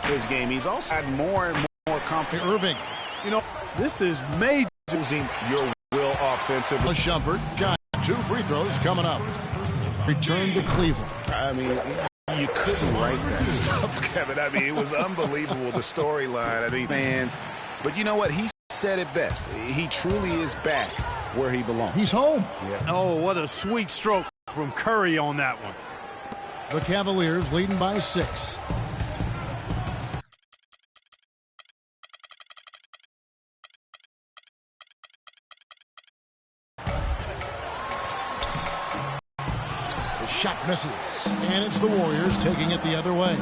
this game. He's also had more and more confidence. Irving. You know, this is major. Losing your will offensively. Shumpert got 2 free throws coming up. Return to Cleveland. I mean, you couldn't write that stuff, Kevin. I mean, it was unbelievable, the storyline. I mean, fans. But you know what? He said it best. He truly is back where he belongs. He's home. Yeah. Oh, what a sweet stroke from Curry on that one. The Cavaliers leading by 6. The shot misses, and it's the Warriors taking it the other way.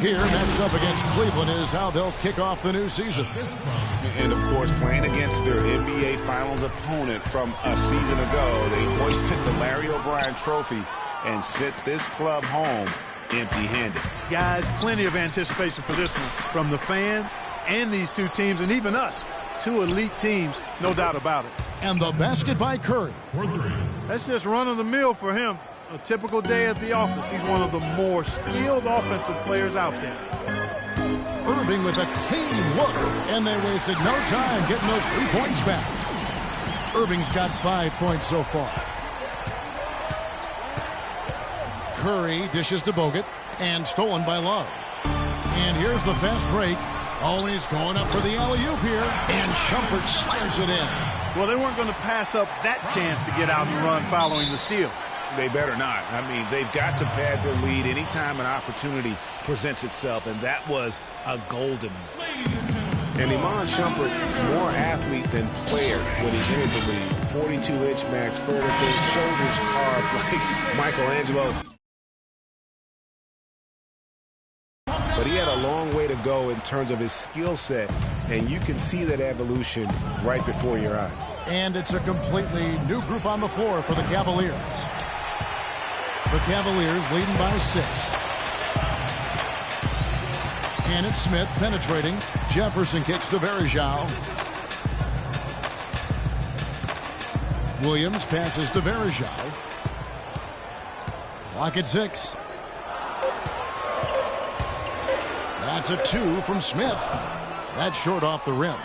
Here, matched up against Cleveland, is how they'll kick off the new season. And, of course, playing against their NBA Finals opponent from a season ago, they hoisted the Larry O'Brien Trophy and sent this club home empty-handed. Guys, plenty of anticipation for this one from the fans and these two teams, and even us. 2 elite teams, no doubt about it. And the basket by Curry. That's just run-of-the-mill for him. A typical day at the office. He's one of the more skilled offensive players out there. Irving with a clean look, and they wasted no time getting those 3 points back. Irving's got 5 points so far. Curry dishes to Bogut, and stolen by Love. And here's the fast break. Always going up for the alley-oop here, and Shumpert slams it in. Well, they weren't going to pass up that chance to get out and run following the steal. They better not. I mean, they've got to pad their lead anytime an opportunity presents itself, and that was a golden one. And Iman Shumpert, more athlete than player when he's in the league. 42-inch max vertical, shoulders carved like Michelangelo. But he had a long way to go in terms of his skill set, and you can see that evolution right before your eyes. And it's a completely new group on the floor for the Cavaliers. The Cavaliers leading by 6. And it's Smith penetrating. Jefferson kicks to Varejao. Williams passes to Varejao. Clock at 6. That's a 2 from Smith. That's short off the rim.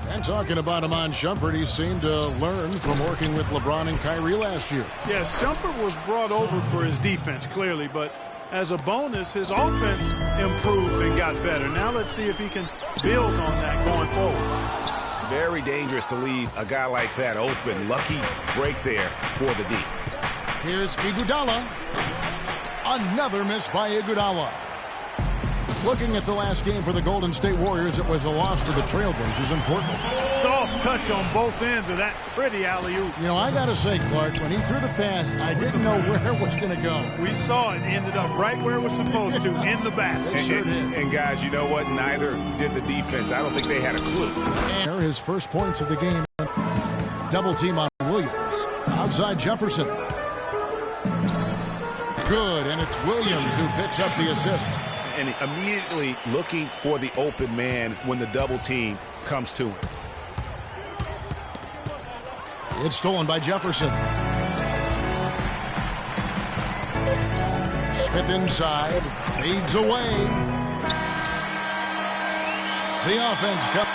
And talking about Iman Shumpert, he seemed to learn from working with LeBron and Kyrie last year. Yes, Shumpert was brought over for his defense, clearly, but as a bonus, his offense improved and got better. Now let's see if he can build on that going forward. Very dangerous to leave a guy like that open. Lucky break there for the D. Here's Iguodala. Another miss by Iguodala. Looking at the last game for the Golden State Warriors, it was a loss to the Trailblazers in Portland. Soft touch on both ends of that pretty alley-oop. You know, I got to say, Clark, when he threw the pass, I didn't know where it was going to go. We saw it ended up right where it was supposed to, in the basket. And guys, you know what? Neither did the defense. I don't think they had a clue. And his first points of the game. Double team on Williams. Outside Jefferson. Good, and it's Williams who picks up the assist. And immediately looking for the open man when the double team comes to him. It's stolen by Jefferson. Smith inside, fades away. The offense comes.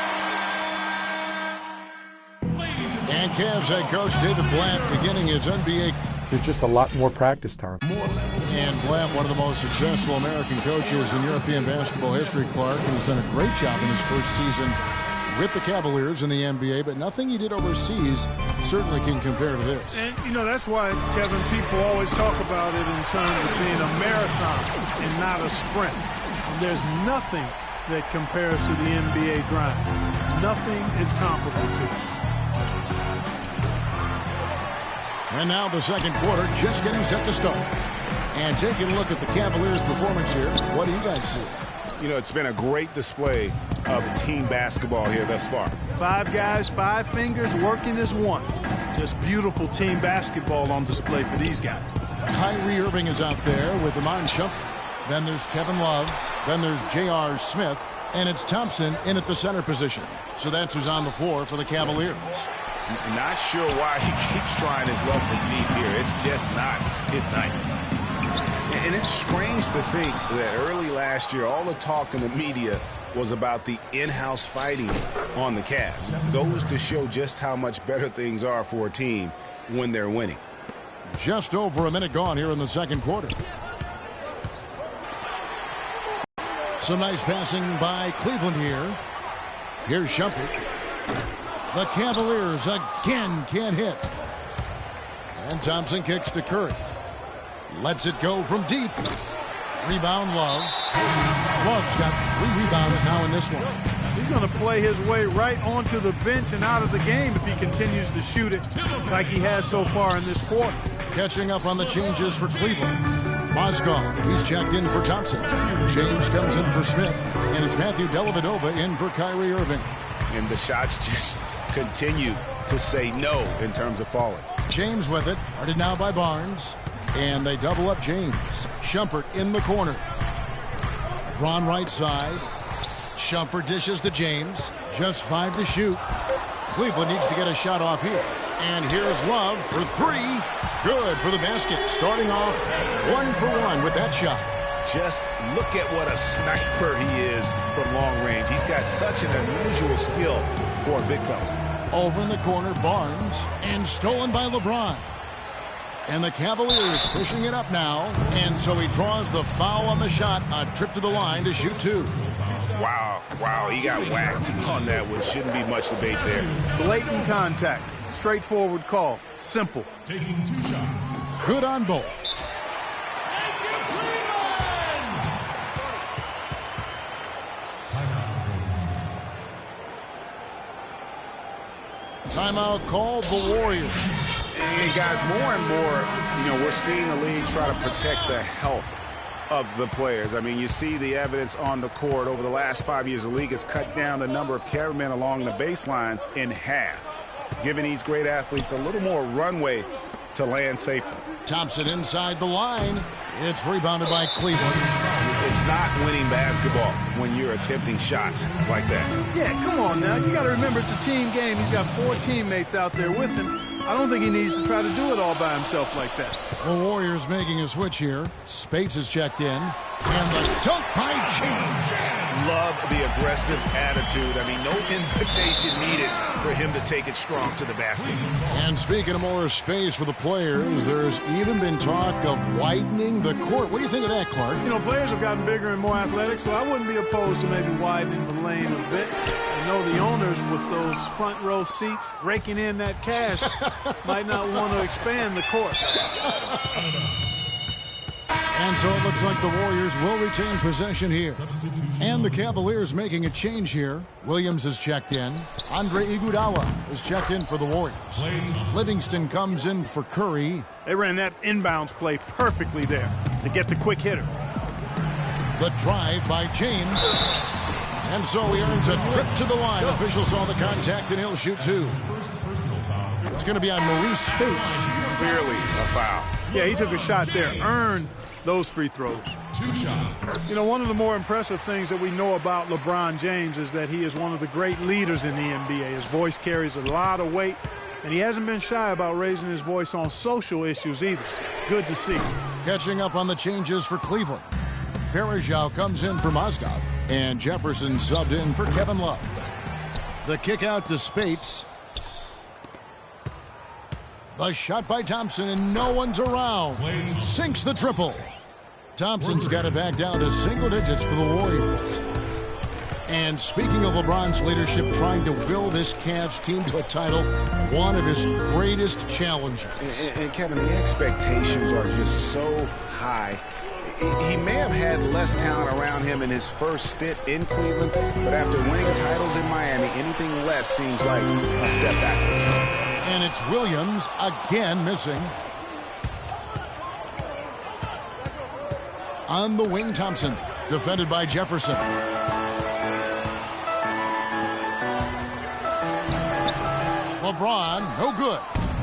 And Cavs head coach David Blatt beginning his NBA. There's just a lot more practice time. And Blatt, one of the most successful American coaches in European basketball history, Clark, and has done a great job in his first season with the Cavaliers in the NBA, but nothing he did overseas certainly can compare to this. And, you know, that's why, Kevin, people always talk about it in terms of being a marathon and not a sprint. And there's nothing that compares to the NBA grind. Nothing is comparable to it. And now the second quarter just getting set to start. And taking a look at the Cavaliers' performance here, what do you guys see? You know, it's been a great display of team basketball here thus far. 5 guys, 5 fingers working as one. Just beautiful team basketball on display for these guys. Kyrie Irving is out there with Iman Shumpert. Then there's Kevin Love. Then there's J.R. Smith. And it's Thompson in at the center position. So that's who's on the floor for the Cavaliers. Not sure why he keeps trying his luck from deep here. It's just not his night. And it's strange to think that early last year, all the talk in the media was about the in-house fighting on the Cavs. Goes to show just how much better things are for a team when they're winning. Just over a minute gone here in the second quarter. Some nice passing by Cleveland here. Here's Shumpert. The Cavaliers again can't hit. And Thompson kicks to Curry. Lets it go from deep. Rebound, Love. Love's got 3 rebounds now in this one. He's going to play his way right onto the bench and out of the game if he continues to shoot it like he has so far in this quarter. Catching up on the changes for Cleveland. Mozgov, he's checked in for Thompson. James comes in for Smith. And it's Matthew Dellavedova in for Kyrie Irving. And the shots just continue to say no in terms of falling. James with it. Guarded now by Barnes. And they double up James. Shumpert in the corner. Ron right side. Shumpert dishes to James. Just 5 to shoot. Cleveland needs to get a shot off here. And here's Love for 3. Good for the basket. Starting off 1 for 1 with that shot. Just look at what a sniper he is from long range. He's got such an unusual skill for a big fella. Over in the corner, Barnes. And stolen by LeBron. And the Cavaliers pushing it up now. And so he draws the foul on the shot. A trip to the line to shoot 2. Wow, he got whacked on that one. Shouldn't be much debate there. Blatant contact. Straightforward call. Simple. Taking 2 shots. Good on both. Timeout called the Warriors. And guys, more and more, we're seeing the league try to protect the health of the players. I mean, you see the evidence on the court. Over the last 5 years, the league has cut down the number of cameramen along the baselines in half, giving these great athletes a little more runway to land safely. Thompson inside the line. It's rebounded by Cleveland. It's not winning basketball when you're attempting shots like that. Yeah, come on now. You got to remember it's a team game. He's got 4 teammates out there with him. I don't think he needs to try to do it all by himself like that. The Warriors making a switch here. Spates is checked in. And the dunk by James. Love the aggressive attitude. I mean, no invitation needed for him to take it strong to the basket. And speaking of more space for the players, there's even been talk of widening the court. What do you think of that, Clark? Players have gotten bigger and more athletic, so I wouldn't be opposed to maybe widening the lane a bit. I know the owners with those front row seats raking in that cash might not want to expand the court. And so it looks like the Warriors will retain possession here. And the Cavaliers making a change here. Williams is checked in. Andre Iguodala is checked in for the Warriors. Livingston comes in for Curry. They ran that inbounds play perfectly there to get the quick hitter. The drive by James. And so he earns a trip to the line. Official saw the contact and he'll shoot 2. It's going to be on Maurice Spates. Clearly a foul. Yeah, he took a shot there. Earned those free throws. 2 shots. One of the more impressive things that we know about LeBron James is that he is one of the great leaders in the NBA. His voice carries a lot of weight, and he hasn't been shy about raising his voice on social issues either. Good to see. Catching up on the changes for Cleveland. Farajao comes in for Mozgov, and Jefferson subbed in for Kevin Love. The kick out to Spates. The shot by Thompson, and no one's around. Sinks the triple. Thompson's got it back down to single digits for the Warriors. And speaking of LeBron's leadership, trying to will this Cavs team to a title, one of his greatest challenges. And Kevin, the expectations are just so high. He may have had less talent around him in his first stint in Cleveland, but after winning titles in Miami, anything less seems like a step backwards. And it's Williams again missing. On the wing, Thompson, defended by Jefferson. LeBron, no good.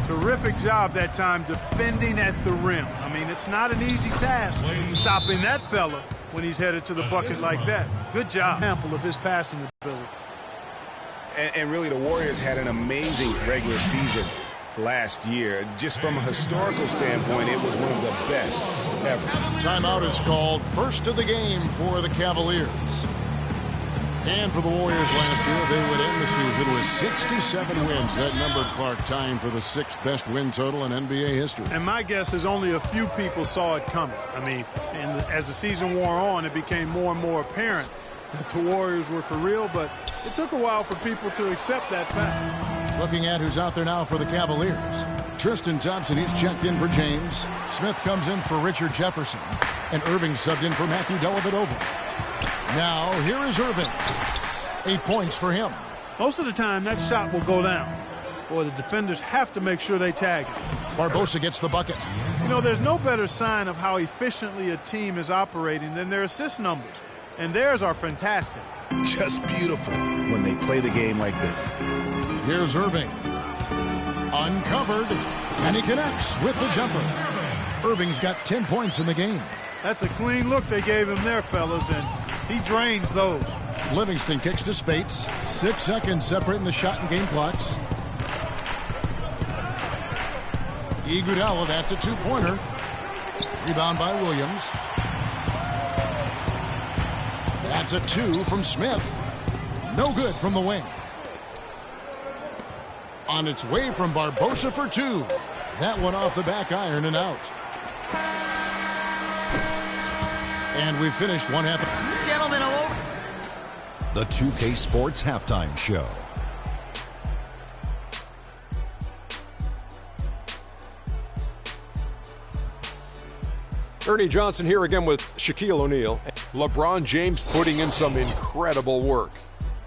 Terrific job that time defending at the rim. I mean, it's not an easy task stopping that fella when he's headed to the bucket like that. Good job. Example of his passing ability. And really, the Warriors had an amazing regular season last year. Just from a historical standpoint, it was one of the best ever. Timeout is called. First of the game for the Cavaliers. And for the Warriors last year, they would end the season with 67 wins. That number, Clark, tying for the 6th best win total in NBA history. And my guess is only a few people saw it coming. I mean, as the season wore on, it became more and more apparent that the Warriors were for real, but it took a while for people to accept that fact. Looking at who's out there now for the Cavaliers. Tristan Thompson, he's checked in for James. Smith comes in for Richard Jefferson. And Irving subbed in for Matthew Dellavedova. Now, here is Irving. 8 points for him. Most of the time, that shot will go down. Boy, the defenders have to make sure they tag it. Barbosa gets the bucket. You know, there's no better sign of how efficiently a team is operating than their assist numbers. And theirs are fantastic. Just beautiful when they play the game like this. Here's Irving. Uncovered. And he connects with the jumper. Irving's got 10 points in the game. That's a clean look they gave him there, fellas, and he drains those. Livingston kicks to Spates. 6 seconds separating the shot and game clocks. Iguodala, that's a 2-pointer. Rebound by Williams. That's a 2 from Smith. No good from the wing. On its way from Barbosa for 2. That one off the back iron and out. And we've finished one half. Gentlemen, all over. The 2K Sports Halftime Show. Ernie Johnson here again with Shaquille O'Neal. LeBron James putting in some incredible work.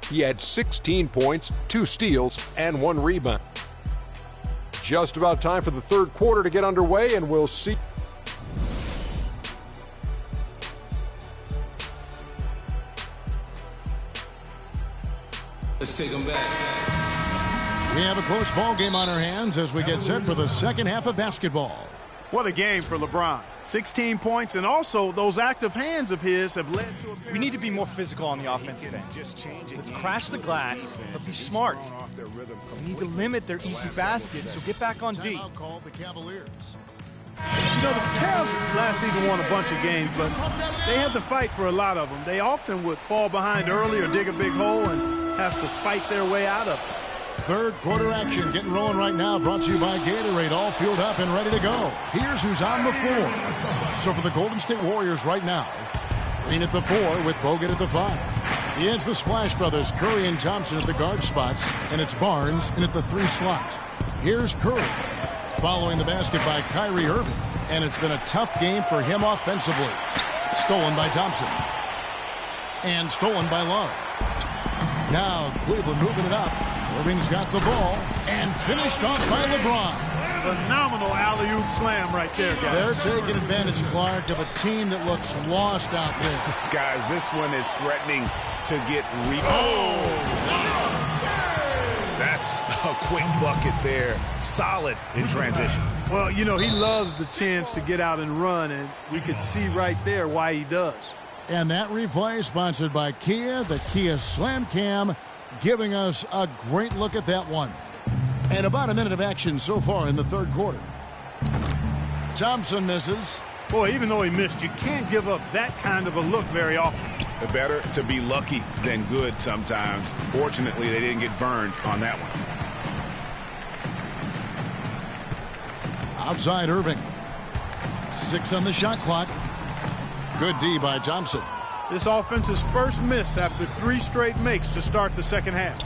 He had 16 points, 2 steals, and 1 rebound. Just about time for the third quarter to get underway, and we'll see. Let's take them back. We have a close ball game on our hands as we get set for the second half of basketball. What a game for LeBron. 16 points, and also those active hands of his have led to a... We need to be more physical on the offensive end. Let's crash the glass, but be smart. We need to limit their easy baskets, so get back on D. You know, the Cavs last season won a bunch of games, but they had to fight for a lot of them. They often would fall behind early or dig a big hole and have to fight their way out of it. Third quarter action getting rolling right now, brought to you by Gatorade, all fueled up and ready to go. Here's who's on the floor. So for the Golden State Warriors right now, Green at the 4 with Bogut at the 5. It's the Splash Brothers, Curry and Thompson at the guard spots, and it's Barnes in at the 3 slot. Here's Curry, following the basket by Kyrie Irving, and it's been a tough game for him offensively. Stolen by Thompson. And stolen by Love. Now Cleveland moving it up. Irving's got the ball and finished off by LeBron. Phenomenal alley-oop slam right there, guys. They're taking advantage, Clark, of a team that looks lost out there. Guys, this one is threatening to get That's a quick bucket there. Solid in transition. Well, you know, he loves the chance to get out and run, and we could see right there why he does. And that replay sponsored by Kia, the Kia Slam Cam, giving us a great look at that one. And about a minute of action so far in the third quarter. Thompson misses. Boy, even though he missed, you can't give up that kind of a look very often. Better to be lucky than good sometimes. Fortunately, they didn't get burned on that one. Outside Irving. 6 on the shot clock. Good D by Thompson. This offense's first miss after 3 straight makes to start the second half.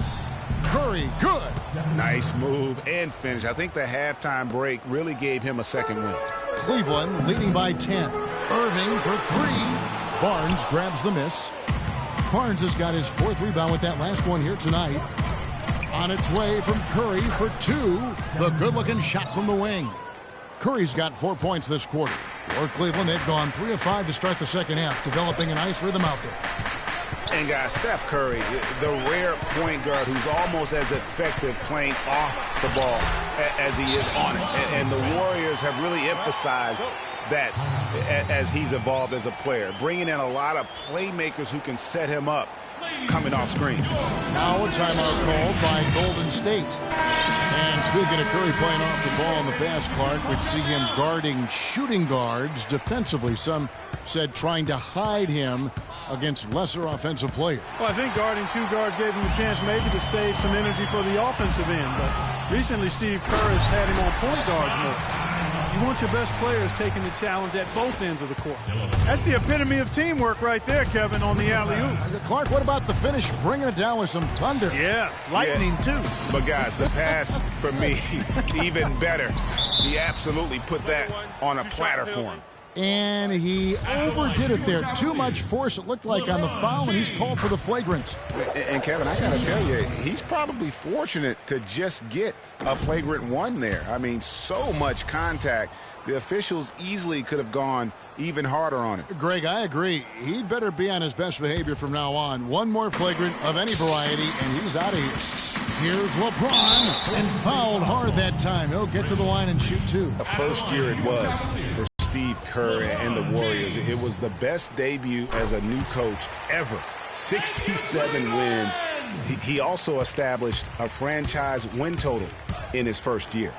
Curry, good. Nice move and finish. I think the halftime break really gave him a second win. Cleveland leading by 10. Irving for 3. Barnes grabs the miss. Barnes has got his 4th rebound with that last one here tonight. On its way from Curry for 2. The good-looking shot from the wing. Curry's got 4 points this quarter. For Cleveland, they've gone 3 of 5 to start the second half, developing a nice rhythm out there. And guys, Steph Curry, the rare point guard who's almost as effective playing off the ball as he is on it. And the Warriors have really emphasized that as he's evolved as a player, bringing in a lot of playmakers who can set him up coming off screen. Now a timeout called by Golden State. And speaking of Curry playing off the ball in the pass, Clark, we'd see him guarding shooting guards defensively. Some said trying to hide him against lesser offensive players. Well, I think guarding two guards gave him a chance maybe to save some energy for the offensive end. But recently Steve Kerr has had him on point guards more. You want your best players taking the challenge at both ends of the court. That's the epitome of teamwork right there, Kevin, on the alley-oop. Clark, what about the finish? Bringing it down with some thunder. Yeah, lightning too. But guys, the pass for me, even better. He absolutely put that on a platter for him. And he overdid it there. Too much force, it looked like, on the foul, and he's called for the flagrant. And Kevin, I got to tell you, he's probably fortunate to just get a flagrant one there. I mean, so much contact. The officials easily could have gone even harder on it. Greg, I agree. He'd better be on his best behavior from now on. One more flagrant of any variety, and he's out of here. Here's LeBron, and fouled hard that time. He'll get to the line and shoot two. The first year it was for Steve Kerr and the Warriors. It was the best debut as a new coach ever. 67 wins. He also established a franchise win total in his first year.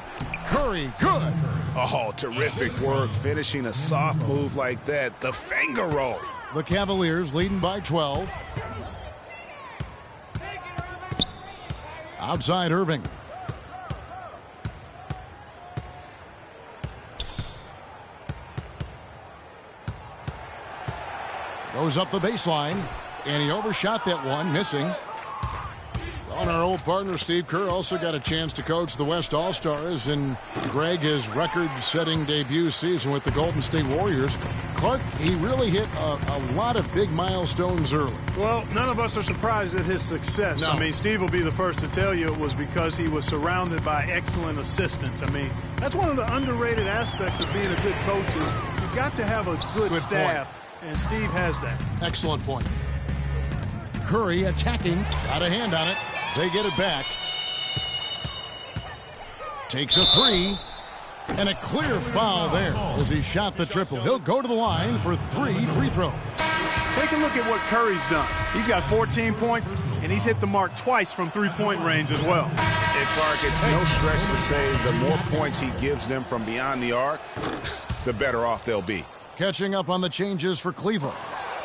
Curry, good. Oh, terrific work finishing a soft move like that. The finger roll. The Cavaliers leading by 12. Outside Irving. Goes up the baseline, and he overshot that one, missing. On our old partner, Steve Kerr, also got a chance to coach the West All-Stars, and Greg, his record-setting debut season with the Golden State Warriors. Clark, he really hit a lot of big milestones early. Well, none of us are surprised at his success. No. I mean, Steve will be the first to tell you it was because he was surrounded by excellent assistants. I mean, that's one of the underrated aspects of being a good coach is you've got to have a good staff. Point. And Steve has that. Excellent point. Curry attacking. Got a hand on it. They get it back. Takes a three. And a clear foul there as he shot the triple. He'll go to the line for 3 free throws. Take a look at what Curry's done. He's got 14 points, and he's hit the mark twice from three-point range as well. And Clark, it's no stretch to say the more points he gives them from beyond the arc, the better off they'll be. Catching up on the changes for Cleveland.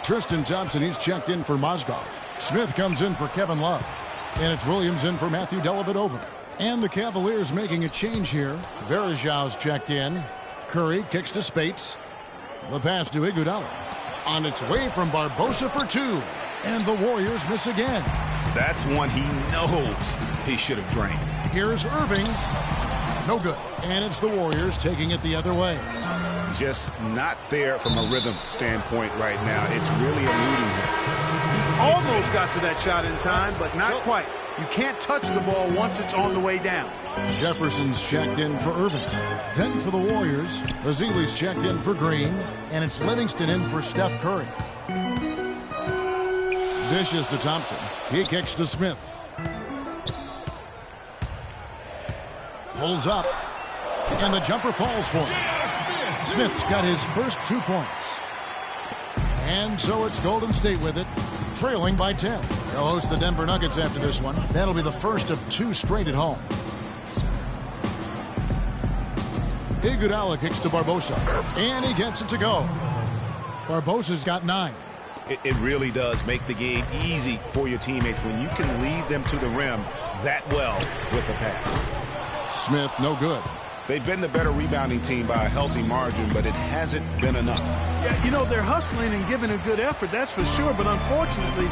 Tristan Thompson, he's checked in for Mozgov. Smith comes in for Kevin Love. And it's Williams in for Matthew Dellavedova. And the Cavaliers making a change here. Varejau's checked in. Curry kicks to Spates. The pass to Iguodala. On its way from Barbosa for two. And the Warriors miss again. That's one he knows he should have drained. Here's Irving. No good. And it's the Warriors taking it the other way. Just not there from a rhythm standpoint right now. It's really eluding him. Almost got to that shot in time, but not quite. You can't touch the ball once it's on the way down. Jefferson's checked in for Irving. Then for the Warriors, Ezeli's checked in for Green. And it's Livingston in for Steph Curry. Dishes to Thompson. He kicks to Smith. Pulls up. And the jumper falls for him. Smith's got his first 2 points. And so it's Golden State with it, trailing by 10. They'll host the Denver Nuggets after this one. That'll be the first of 2 straight at home. Iguodala kicks to Barbosa, and he gets it to go. Barbosa's got 9. It really does make the game easy for your teammates when you can lead them to the rim that well with the pass. Smith, no good. They've been the better rebounding team by a healthy margin, but it hasn't been enough. Yeah, you know, they're hustling and giving a good effort, that's for sure, but unfortunately,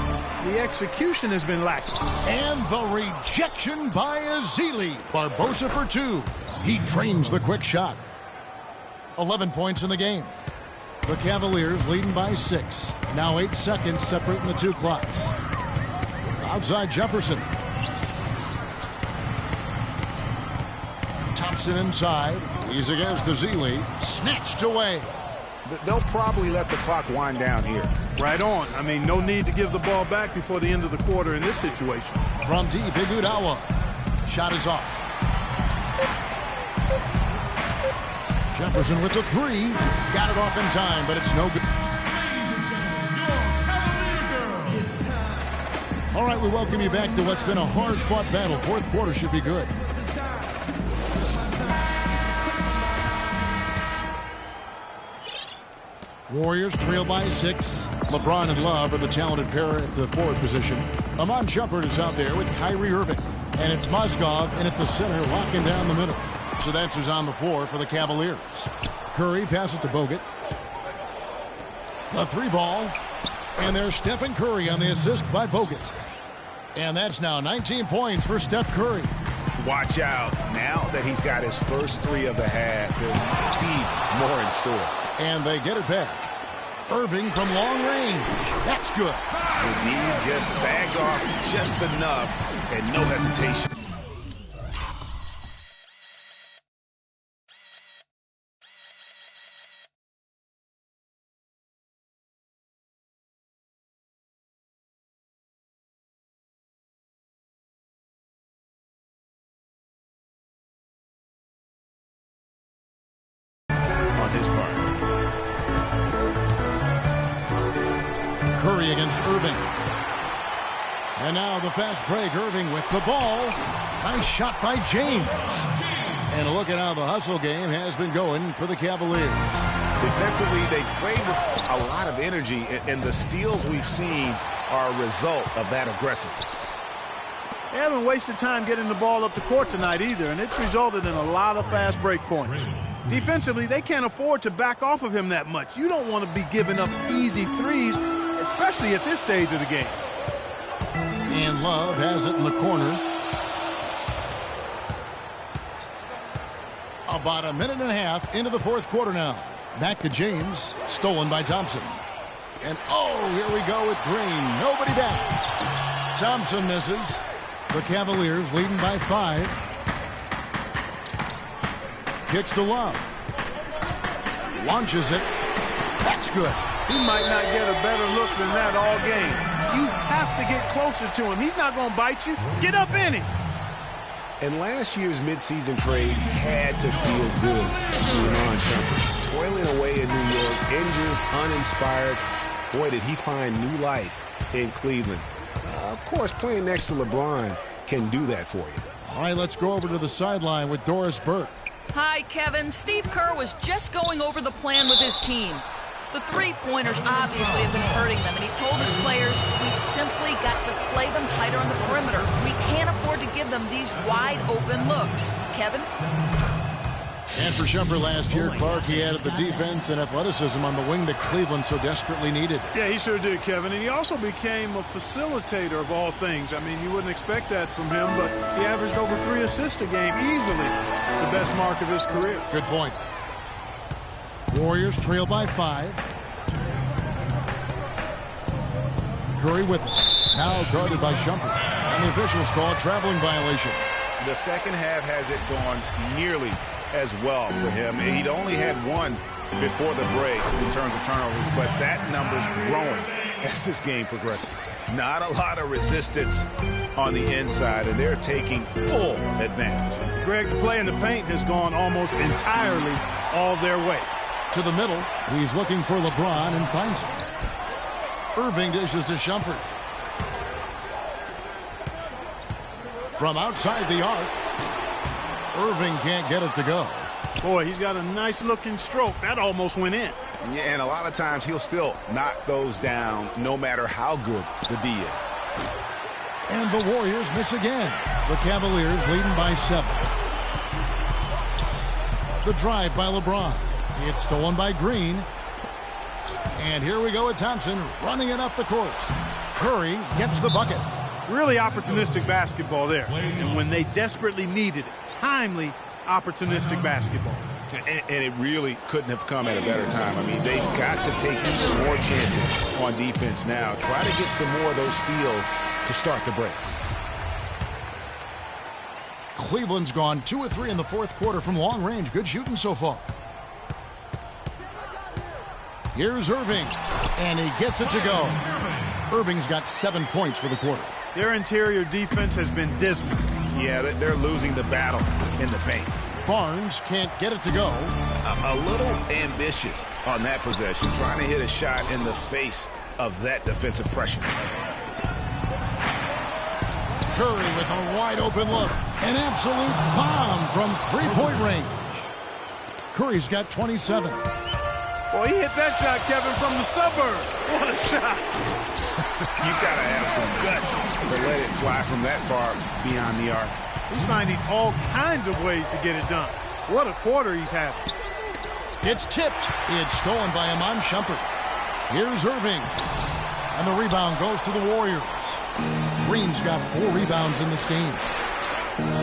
the execution has been lacking. And the rejection by Ezeli. Barbosa for 2. He drains the quick shot. 11 points in the game. The Cavaliers leading by 6. Now 8 seconds separating the 2 clocks. Outside Jefferson. Thompson inside. He's against Ezeli. Snatched away. They'll probably let the clock wind down here. Right on. I mean, no need to give the ball back before the end of the quarter in this situation. From deep, Iguodala. Shot is off. Jefferson with the three. Got it off in time, but it's no good. All right, we welcome you back to what's been a hard-fought battle. Fourth quarter should be good. Warriors trail by 6. LeBron and Love are the talented pair at the forward position. Iman Shumpert is out there with Kyrie Irving. And it's Mozgov in at the center, locking down the middle. So that's who's on the floor for the Cavaliers. Curry passes to Bogut. The three ball. And there's Stephen Curry on the assist by Bogut. And that's now 19 points for Steph Curry. Watch out. Now that he's got his first three of the half, there might be more in store. And they get it back. Irving from long range. That's good. The D just sagged off just enough and no hesitation. On his part. Curry against Irving. And now the fast break. Irving with the ball. Nice shot by James. And look at how the hustle game has been going for the Cavaliers. Defensively, they played with a lot of energy, and the steals we've seen are a result of that aggressiveness. They haven't wasted time getting the ball up the court tonight either, and it's resulted in a lot of fast break points. Defensively, they can't afford to back off of him that much. You don't want to be giving up easy threes, especially at this stage of the game. And Love has it in the corner. About a minute and a half into the fourth quarter now. Back to James. Stolen by Thompson. And oh, here we go with Green. Nobody back. Thompson misses. The Cavaliers leading by 5. Kicks to Love. Launches it. That's good. He might not get a better look than that all game. You have to get closer to him. He's not going to bite you. Get up in him. And last year's midseason trade had to feel good to Iman Shumpert. Toiling away in New York, injured, uninspired. Boy, did he find new life in Cleveland. Of course, playing next to LeBron can do that for you. All right, let's go over to the sideline with Doris Burke. Hi, Kevin. Steve Kerr was just going over the plan with his team. The three-pointers obviously have been hurting them, and he told his players, we've simply got to play them tighter on the perimeter. We can't afford to give them these wide-open looks. Kevin? And for Shumpert last year, Clark, he added the defense and athleticism on the wing that Cleveland so desperately needed. Yeah, he sure did, Kevin. And he also became a facilitator of all things. I mean, you wouldn't expect that from him, but he averaged over 3 assists a game, easily the best mark of his career. Good point. Warriors trail by 5. Curry with it. Now guarded by Shumpert. And the officials call a traveling violation. The second half hasn't gone nearly as well for him. He'd only had one before the break in terms of turnovers, but that number's growing as this game progresses. Not a lot of resistance on the inside, and they're taking full advantage. Greg, the play in the paint has gone almost entirely all their way. To the middle, he's looking for LeBron and finds him. Irving dishes to Shumpert. From outside the arc, Irving can't get it to go. Boy, he's got a nice-looking stroke. That almost went in. Yeah, and a lot of times he'll still knock those down no matter how good the D is. And the Warriors miss again. The Cavaliers leading by 7. The drive by LeBron. It's stolen by Green. And here we go with Thompson running it up the court. Curry gets the bucket. Really opportunistic basketball there. And when they desperately needed it, timely, opportunistic basketball. And it really couldn't have come at a better time. I mean, they've got to take even more chances on defense now. Try to get some more of those steals to start the break. Cleveland's gone 2 of 3 in the fourth quarter from long range. Good shooting so far. Here's Irving, and he gets it to go. Irving's got 7 points for the quarter. Their interior defense has been dismal. Yeah, they're losing the battle in the paint. Barnes can't get it to go. A little ambitious on that possession, trying to hit a shot in the face of that defensive pressure. Curry with a wide-open look. An absolute bomb from three-point range. Curry's got 27. Well, he hit that shot, Kevin, from the suburb. What a shot. You got to have some guts to let it fly from that far beyond the arc. He's finding all kinds of ways to get it done. What a quarter he's having. It's tipped. It's stolen by Iman Shumpert. Here's Irving. And the rebound goes to the Warriors. Green's got 4 rebounds in this game.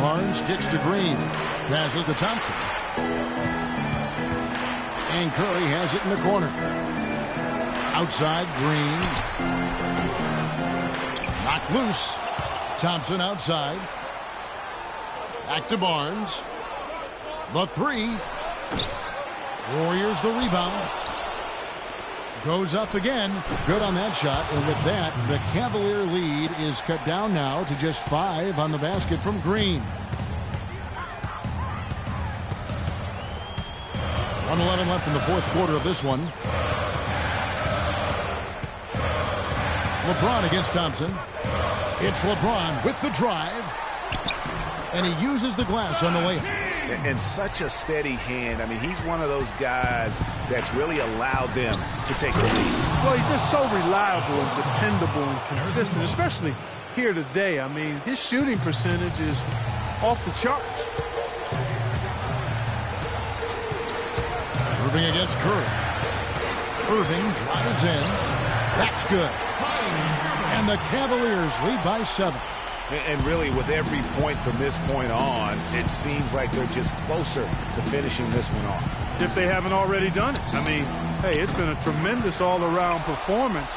Barnes kicks to Green. Passes to Thompson. And Curry has it in the corner. Outside, Green. Knocked loose. Thompson outside. Back to Barnes. The 3. Warriors the rebound. Goes up again. Good on that shot. And with that, the Cavalier lead is cut down now to just 5 on the basket from Green. 1:11 left in the fourth quarter of this one. LeBron against Thompson. It's LeBron with the drive. And he uses the glass on the layup. And such a steady hand. I mean, he's one of those guys that's really allowed them to take the lead. Well, he's just so reliable and dependable and consistent, especially here today. I mean, his shooting percentage is off the charts. Irving against Curry. Irving drives in. That's good. And the Cavaliers lead by 7. And really, with every point from this point on, it seems like they're just closer to finishing this one off. If they haven't already done it. I mean, hey, it's been a tremendous all-around performance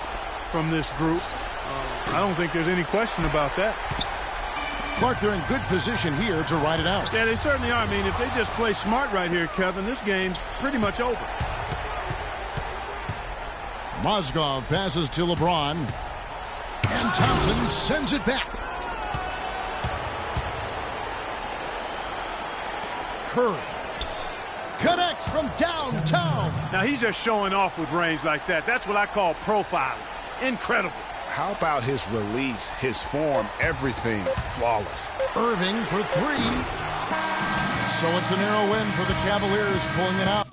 from this group. I don't think there's any question about that. Clark, they're in good position here to ride it out. Yeah, they certainly are. I mean, if they just play smart right here, Kevin, this game's pretty much over. Mozgov passes to LeBron. And Thompson sends it back. Curry connects from downtown. Now, he's just showing off with range like that. That's what I call profiling. Incredible. How about his release, his form, everything flawless. Irving for 3. So it's a narrow win for the Cavaliers, pulling it out.